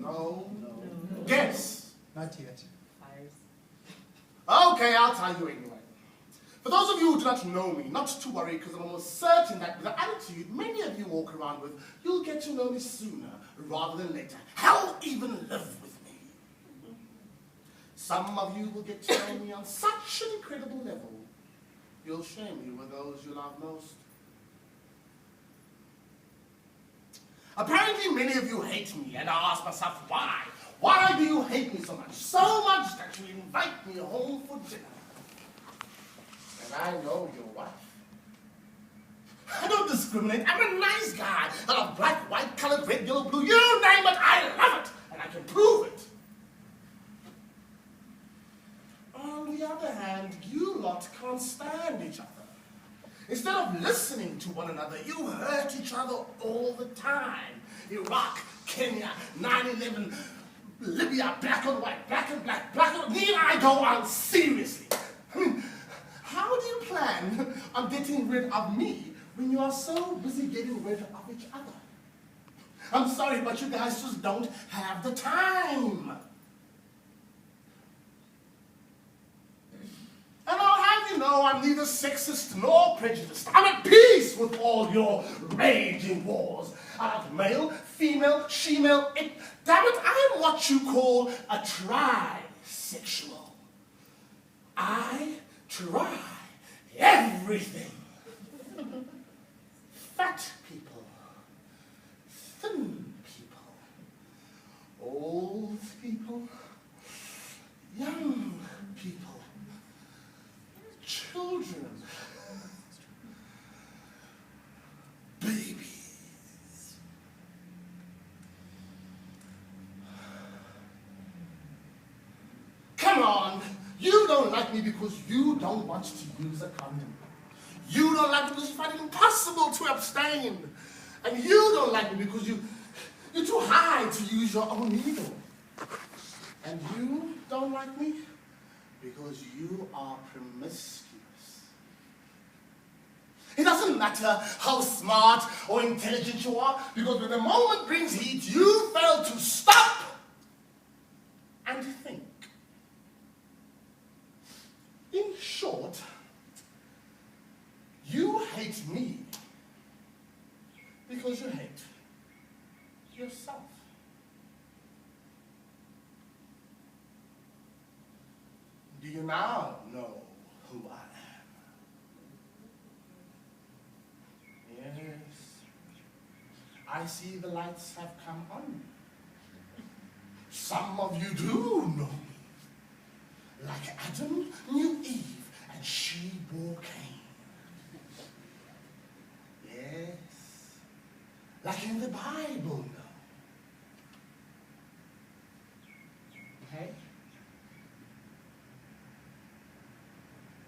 No. No. Guess. Not yet. Okay, I'll tell you anyway. For those of you who do not know me, not to worry, because I'm almost certain that with the attitude many of you walk around with, you'll get to know me sooner rather than later. Hell, even live with me. Some of you will get to know me on such an incredible level, you'll share me with those you love most. Apparently many of you hate me, and I ask myself why. Why do you hate me so much? So much that you invite me home for dinner. And I know your wife. I don't discriminate. I'm a nice guy. I love black, white, colored, red, yellow, blue. You name it, I love it. And I can prove it. On the other hand, you lot can't stand each other. Instead of listening to one another, you hurt each other all the time. Iraq, Kenya, 9/11, Libya, black on white, black and black, black on... Need I go on seriously? I mean, how do you plan on getting rid of me when you are so busy getting rid of each other? I'm sorry, but you guys just don't have the time. And I'll have you know I'm neither sexist nor prejudiced. I'm at peace with all your raging wars. I have male, female, she-male, it. Damn it, I'm what you call a trisexual. I try everything. Fat people, thin people, old people, young people, children, babies. Come on, you don't like me because you don't want to use a condom. You don't like me because you find it impossible to abstain. And you don't like me because you're too high to use your own needle. And you don't like me because you are promiscuous. It doesn't matter how smart or intelligent you are, because when the moment brings heat, you fail to stop and think. In short, you hate me because you hate yourself. Do you now know who I am? Yes. I see the lights have come on. Some of you do know me. Like Adam knew Eve, and she bore Cain. Yes. Like in the Bible, no. Okay?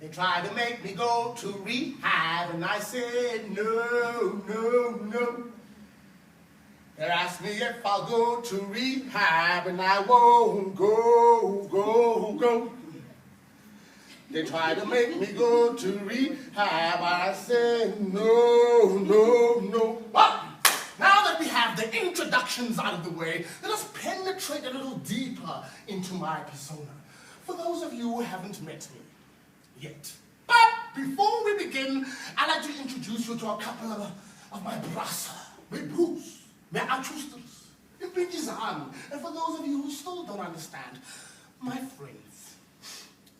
They tried to make me go to rehab, and I said, no, no, no. They asked me if I'll go to rehab, and I won't go. They tried to make me go to rehab, I said, no, no, no. But now that we have the introductions out of the way, let us penetrate a little deeper into my persona. For those of you who haven't met me yet. But before we begin, I'd like to introduce you to a couple of my brasa, my broers, my ancestors, and for those of you who still don't understand, my friends.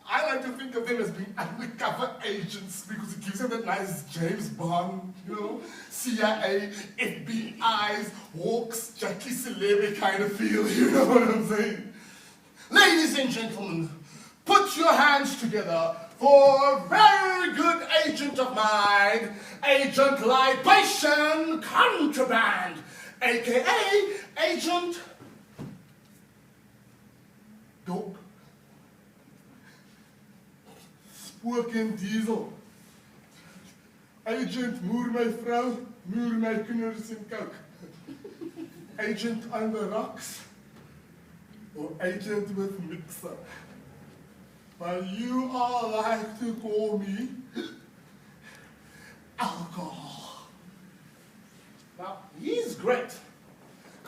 I like to think of them as being undercover agents because it gives them that nice James Bond, you know, CIA, FBI's, Hawks, Jackie Celebi kind of feel, you know what I'm saying? Ladies and gentlemen, put your hands together for a very good agent of mine, Agent Libation Contraband, aka Agent Dope. Spoken Diesel. Agent Moer my vrou, moer my kinders en coke. Agent on the rocks, or agent with mixer. But you all like to call me alcohol. Now, he's great,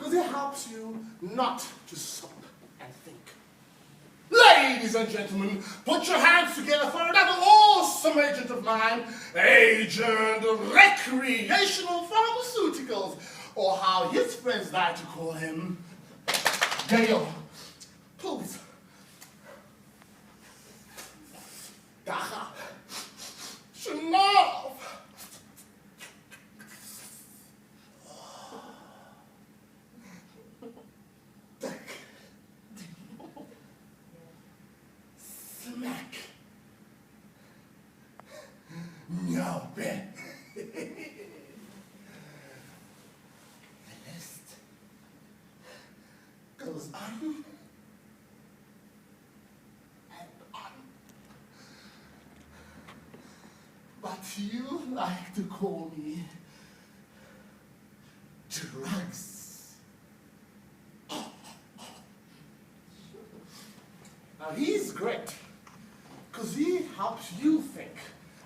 because it helps you not to stop and think. Ladies and gentlemen, put your hands together for another awesome agent of mine, Agent Recreational Pharmaceuticals, or how his friends like to call him, Dale. Please. Gaga. Chanel. Smack. No bet. The list goes on and on. But you like to call me drugs. Now he's great, because he helps you think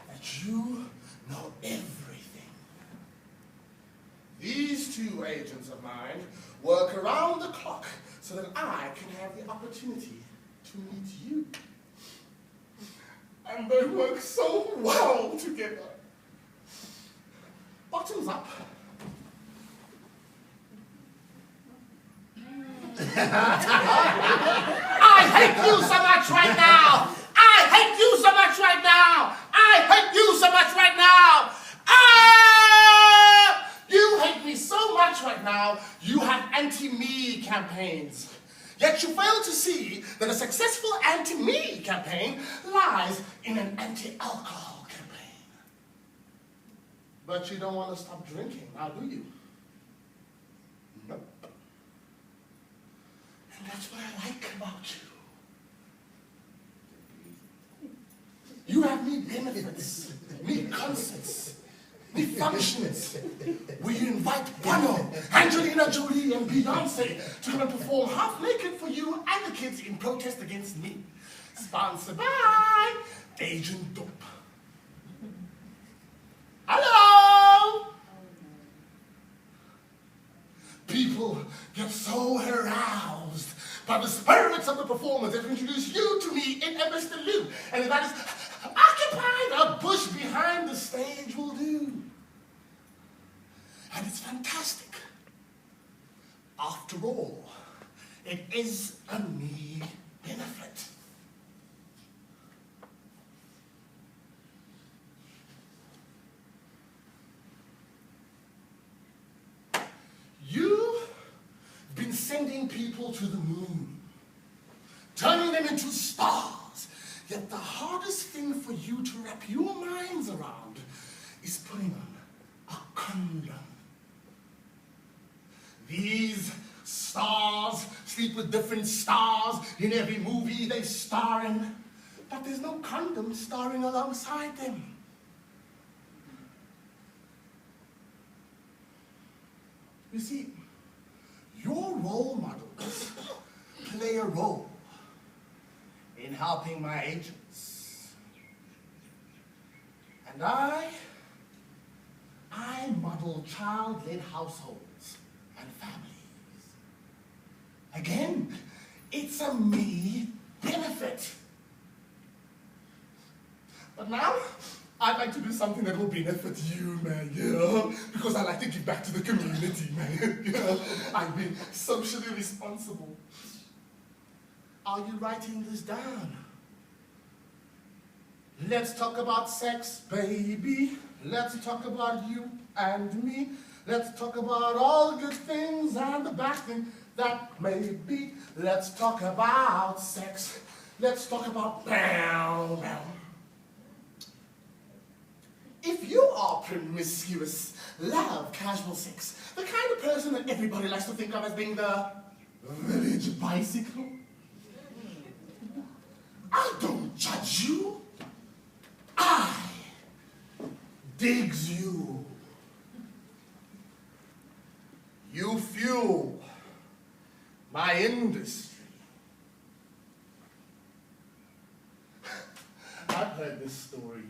that you know everything. These two agents of mine work around the clock so that I can have the opportunity to meet you. And they work so well together. Bottoms up. I hate you so much right now. I hate you so much right now. I hate you so much right now. You hate me so much right now. You have anti-me campaigns. Yet you fail to see that a successful anti-me campaign lies in an anti-alcohol campaign. But you don't want to stop drinking, now do you? Nope. And that's what I like about you. You have me benefits, me concerts, me functions, where you invite Bono, Angelina Jolie, and Beyonce to come and perform half naked for you and the kids in protest against me. Sponsored by Agent Dope. Hello! People get so aroused by the spirits of the performers that introduce you to me in Mr. Lou. And if I just occupy the bush behind the stage will do. And it's fantastic. After all, it is a me benefit. You've been sending people to the moon, turning them into stars. Yet the hardest thing for you to wrap your minds around is putting on a condom. These stars sleep with different stars in every movie they star in, but there's no condom starring alongside them. You see, your role models play a role in helping my agents. And I model child-led households and families. Again, it's a me benefit. But now, I'd like to do something that will benefit you, man, because I like to give back to the community, man, I've been socially responsible. Are you writing this down? Let's talk about sex, baby. Let's talk about you and me. Let's talk about all the good things and the bad things that may be. Let's talk about sex. Let's talk about bam, bam. If you are promiscuous, love casual sex, the kind of person that everybody likes to think of as being the village bicycle, I don't judge you. I digs you. You fuel my industry. I've heard these stories.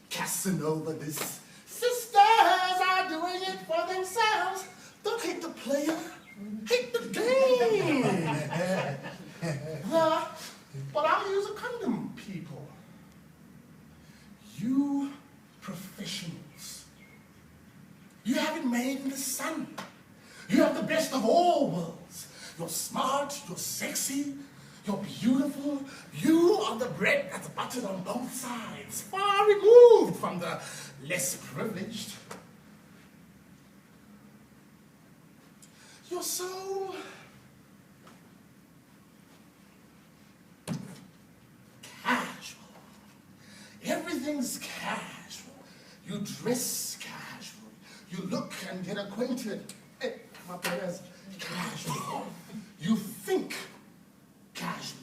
Casanova this. Sisters are doing it for themselves. Don't hate the player. hate the game. But I'll use a condom, people. You professionals, you have it made in the sun. You have the best of all worlds. You're smart, you're sexy, you're beautiful. You are the bread that's buttered on both sides, far removed from the less privileged. You're so casual. Everything's casual. You dress casual. You look and get acquainted. Hey, my brothers, casual. You think casually.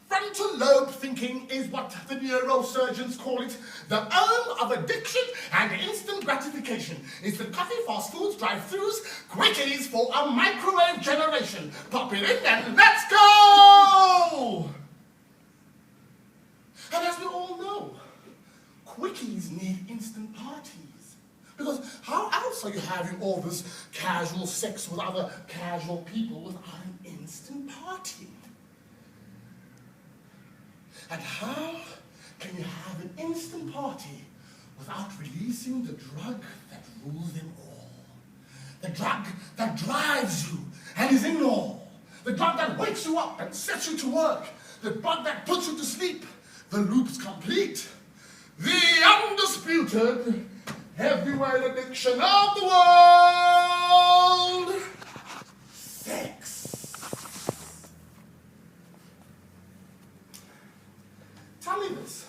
Frontal lobe thinking is what the neurosurgeons call it. The of addiction and instant gratification. It's the coffee, fast foods, drive-thrus, quickies for a microwave generation. Pop it in and let's go! And as we all know, quickies need instant parties. Because how else are you having all this casual sex with other casual people without an instant party? And how can you have an instant party without releasing the drug that rules them all? The drug that drives you and is in all. The drug that wakes you up and sets you to work. The drug that puts you to sleep. The loop's complete. The undisputed heavyweight addiction of the world. Sex. Tell me this.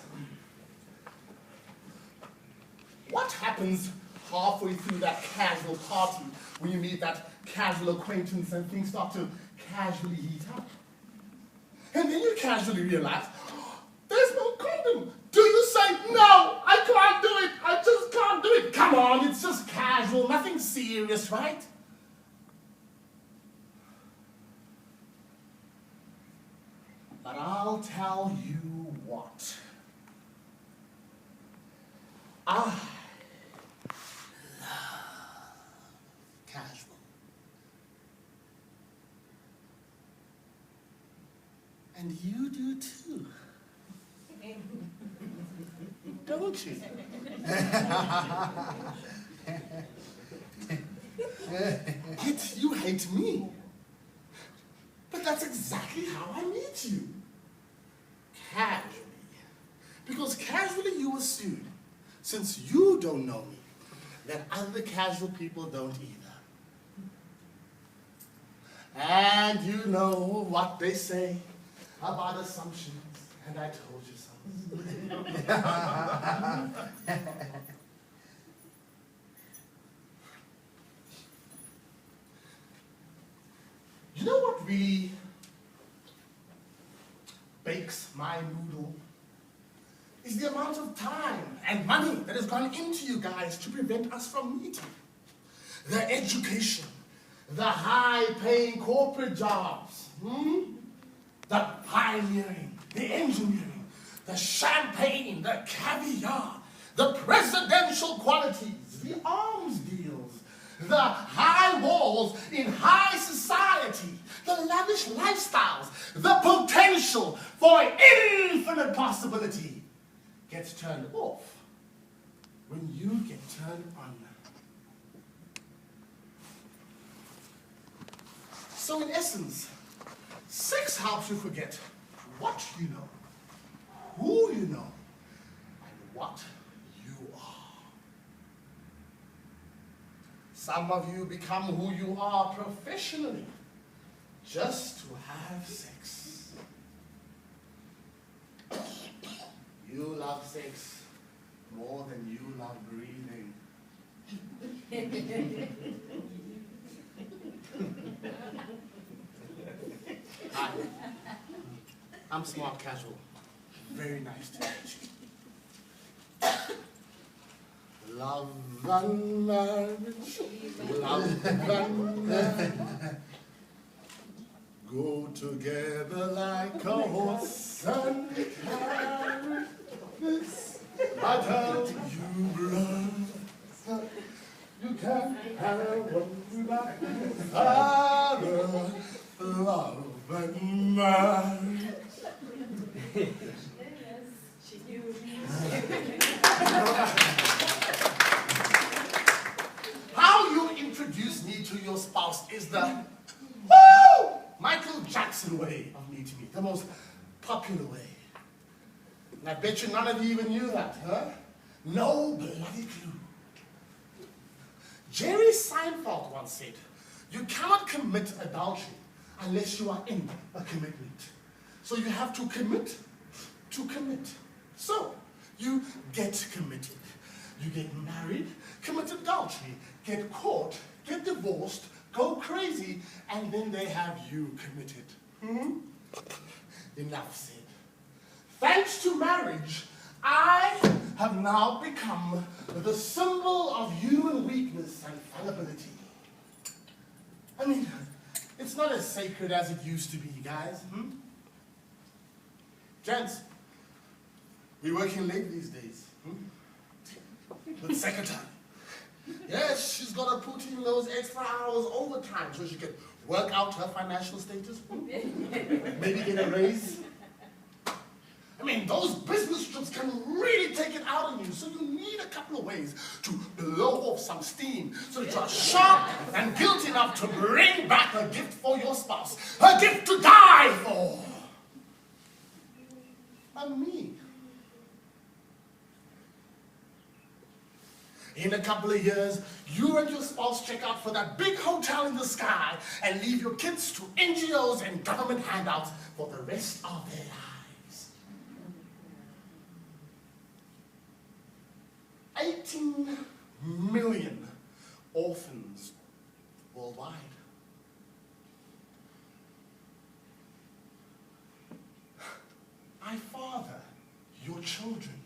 What happens halfway through that casual party when you meet that casual acquaintance and things start to casually heat up? And then you casually realize, there's no condom. Do you say, no, I can't do it. I just can't do it. Come on, it's just casual, nothing serious, right? But I'll tell you what. I love casual. And you do too. Don't you? Yet you hate me. But that's exactly how I meet you. Casually. Because casually you assume, since you don't know me, that other casual people don't either. And you know what they say about assumptions, and I told you so. You know what really bakes my noodle? Is the amount of time and money that has gone into you guys to prevent us from meeting. The education, the high-paying corporate jobs, the pioneering, the engineering, the champagne, the caviar, the presidential qualities, the arms deals, the high walls in high society, the lavish lifestyles, the potential for infinite possibility gets turned off when you get turned on. So in essence, sex helps you forget what you know, who you know, and what you are. Some of you become who you are professionally just to have sex. You love sex more than you love breathing. Hi, I'm Smart Casual. Very nice to meet you. Love and marriage, love and marriage go together like a horse and carriage. I tell you, love, you can have what you like. Father, love, and mine. How you introduce me to your spouse is the Michael Jackson way of meeting me, the most popular way. And I bet you none of you even knew that, huh? No bloody clue. Jerry Seinfeld once said, you cannot commit adultery unless you are in a commitment. So you have to commit to commit. So you get committed. You get married, commit adultery, get caught, get divorced, go crazy, and then they have you committed. Enough said. Thanks to marriage, I have now become the symbol of human weakness and fallibility. I mean, it's not as sacred as it used to be, guys. Gents, we're working late these days. With secretary. Yes, she's got to put in those extra hours overtime so she can work out her financial status. Maybe get a raise. I mean, those business trips can really take it out of you, so you need a couple of ways to blow off some steam so that you're sharp and guilty enough to bring back a gift for your spouse, a gift to die for. And me. In a couple of years, you and your spouse check out for that big hotel in the sky and leave your kids to NGOs and government handouts for the rest of their lives. 18 million orphans worldwide. I father your children.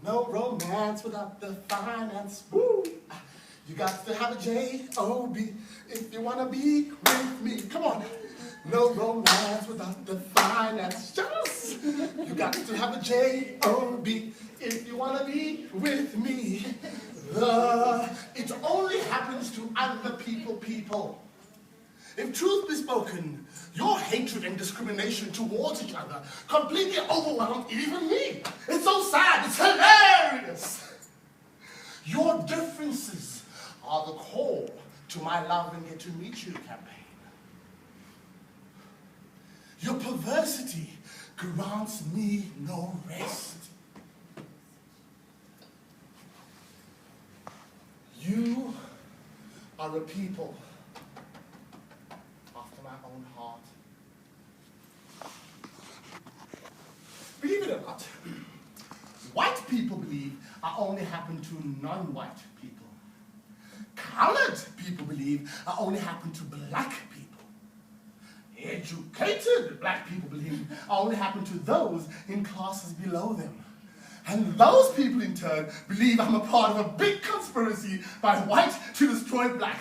No romance without the finance. Woo! You got to have a J-O-B if you want to be with me. Come on. No romance without the finance. Yes! You got to have a J-O-B if you want to be with me. It only happens to other people. If truth be spoken, your hatred and discrimination towards each other completely overwhelmed even me. It's so sad, it's hilarious. Your differences are the call to my love and get to meet you campaign. Your perversity grants me no rest. You are a people after my own heart. Believe it or not, white people believe I only happen to non-white people. Colored people believe I only happen to black people. Educated black people believe I only happen to those in classes below them. And those people in turn believe I'm a part of a big conspiracy by white to destroy black.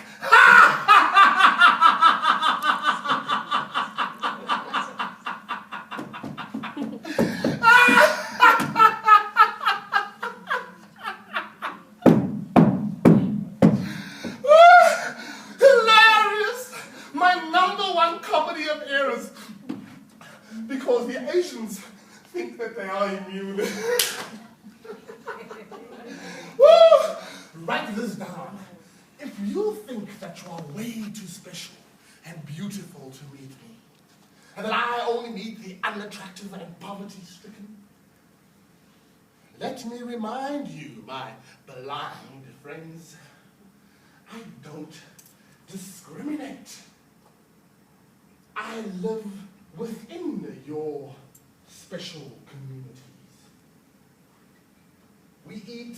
Hilarious! My #1 comedy of errors. Because the Asians think that they are immune. Woo! Write this down. If you think that you are way too special and beautiful to meet me, and that I only meet the unattractive and poverty-stricken, let me remind you, my blind friends, I don't discriminate. I live within your special communities. We eat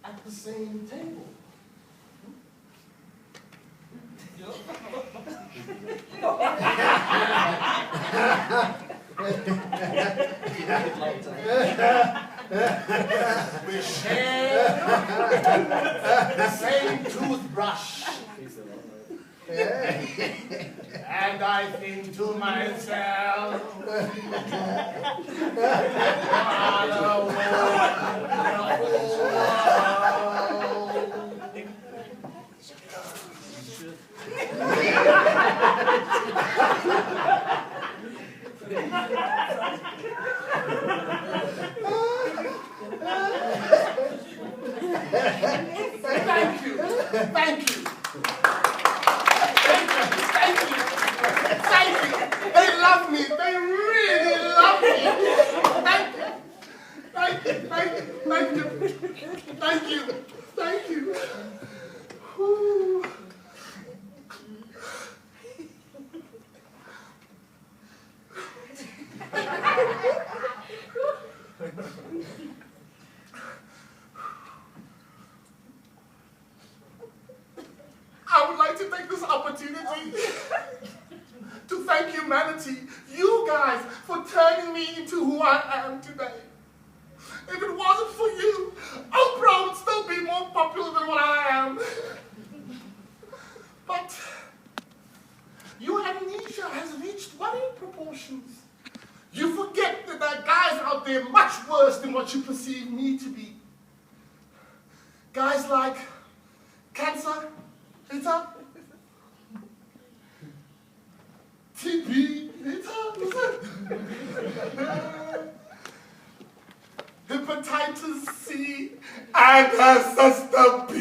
at the same table. We share the same toothbrush. And I think to myself, what a wonderful Thank you. Thank you. Thank you. Thank you. They love me. They really love me. Thank you. Thank you. Thank you. Thank you. Thank you. Thank you. Whew. I would like to take this opportunity to thank humanity, you guys, for turning me into who I am today. If it wasn't for you, Oprah would still be more popular than what I am. But your amnesia has reached worrying proportions. You forget that there are guys out there much worse than what you perceive me to be. Guys like cancer, Ttay, TB, hepatitis C, and her sister B.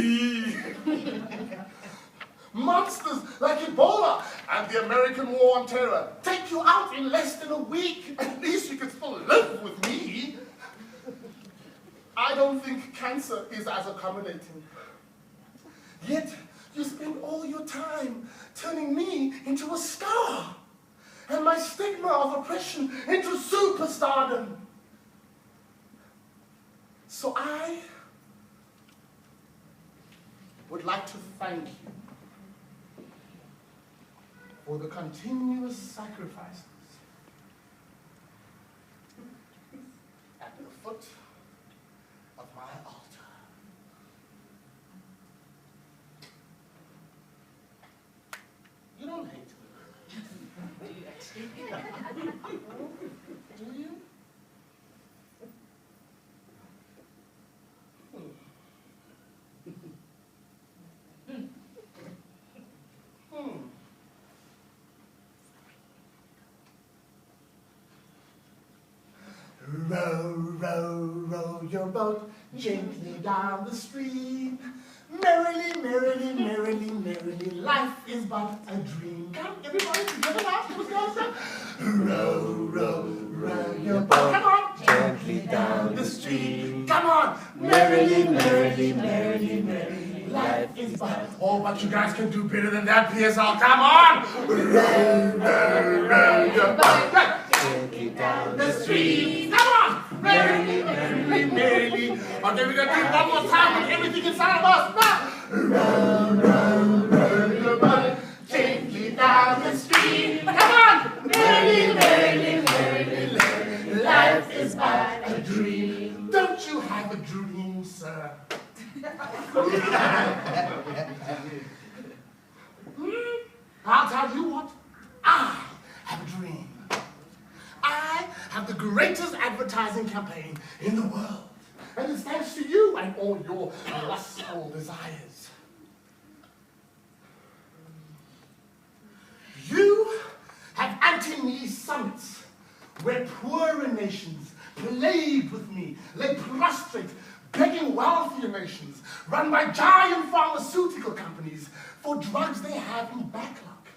Monsters like Ebola and the American War on Terror take you out in less than a week. At least you can still live with me. I don't think cancer is as accommodating. Yet, you spend all your time turning me into a star, and my stigma of oppression into superstardom. So I would like to thank you for the continuous sacrifices at the foot of my altar. You don't hate me. Do you actually? Do you? Row, row, row your boat gently down the stream. Merrily, merrily, merrily, merrily, life is but a dream. Come, everybody, together now. Row, row, row your boat. Come on, gently down the stream. Come on, merrily, merrily, merrily, merrily, life is but. Oh, but you guys can do better than that, PSL. Come on. Row, row, row your boat gently down the stream. Come on, merrily, merrily, merrily. Okay, we're gonna do it one more time with everything inside of us. Now. Row, row, row your boat gently down the stream. Come on, merrily, merrily, merrily, merrily. Life is but a dream. Don't you have a dream, sir? I'll tell you what. I have a dream. I have the greatest advertising campaign in the world. And it's thanks to you and all your lustful desires. You have anti-me summits where poorer nations plead with me, lay prostrate, begging wealthier nations, run by giant pharmaceutical companies for drugs they have in backlog.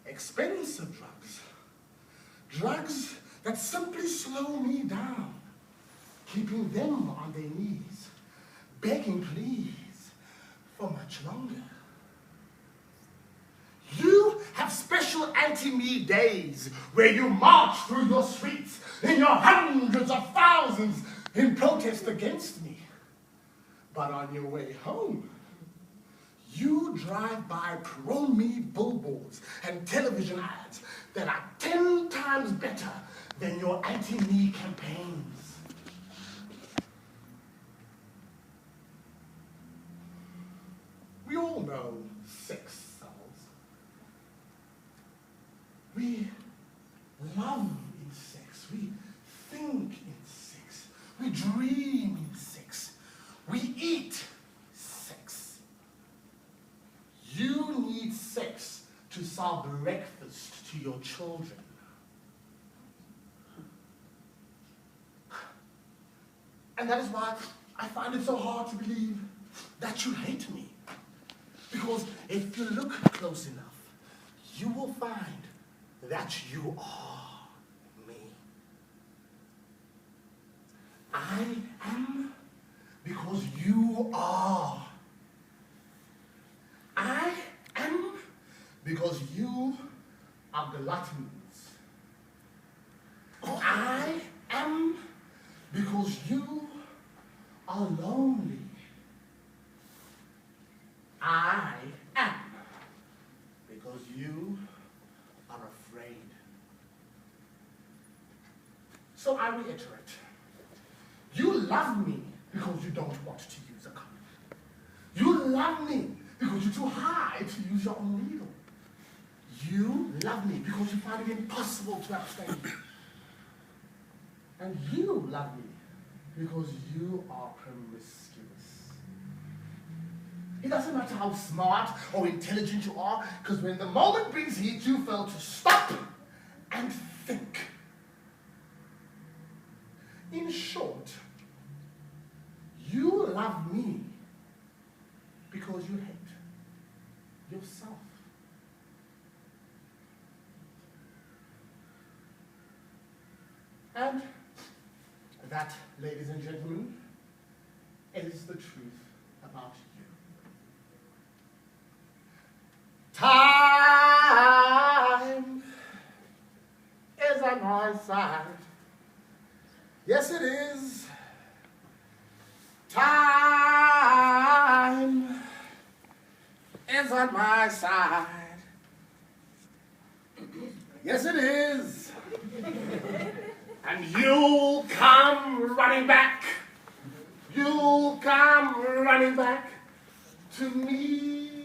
Expensive drugs. Drugs that simply slow me down, keeping them on their knees, begging please for much longer. You have special anti-me days where you march through your streets in your hundreds of thousands in protest against me. But on your way home, you drive by pro-me billboards and television ads that are 10 times better than your anti-me campaigns. We all know sex We eat sex. You need sex to serve breakfast to your children. And that is why I find it so hard to believe that you hate me. Because if you look close enough, you will find that you are me. I am because you are. I am because you are gluttons. I am because you are lonely. I am because you are afraid. So I reiterate, you love me because you don't want to use a cup. You love me because you're too high to use your own needle. You love me because you find it impossible to abstain. And you love me because you are promiscuous. It doesn't matter how smart or intelligent you are, because when the moment brings heat, you fail to stop and think. In short, you love me because you hate yourself. And that, ladies and gentlemen, is the truth about you. Time is on my side. Yes, it is. Time is on my side. Yes, it is. And you'll come running back. You'll come running back to me.